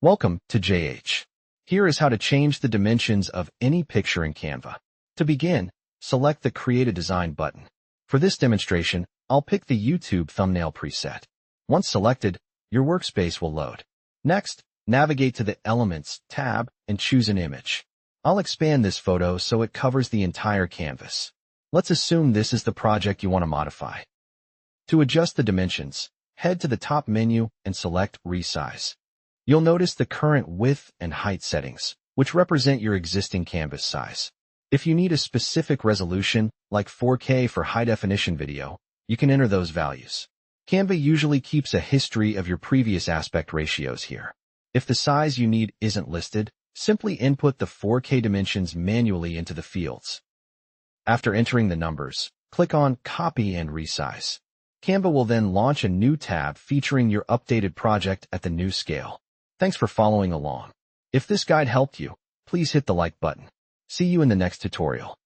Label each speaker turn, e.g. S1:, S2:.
S1: Welcome to JH. Here is how to change the dimensions of any picture in Canva. To begin, select the Create a Design button. For this demonstration, I'll pick the YouTube thumbnail preset. Once selected, your workspace will load. Next, navigate to the Elements tab and choose an image. I'll expand this photo so it covers the entire canvas. Let's assume this is the project you want to modify. To adjust the dimensions, head to the top menu and select Resize. You'll notice the current width and height settings, which represent your existing canvas size. If you need a specific resolution, like 4K for high-definition video, you can enter those values. Canva usually keeps a history of your previous aspect ratios here. If the size you need isn't listed, simply input the 4K dimensions manually into the fields. After entering the numbers, click on Copy and Resize. Canva will then launch a new tab featuring your updated project at the new scale. Thanks for following along. If this guide helped you, please hit the like button. See you in the next tutorial.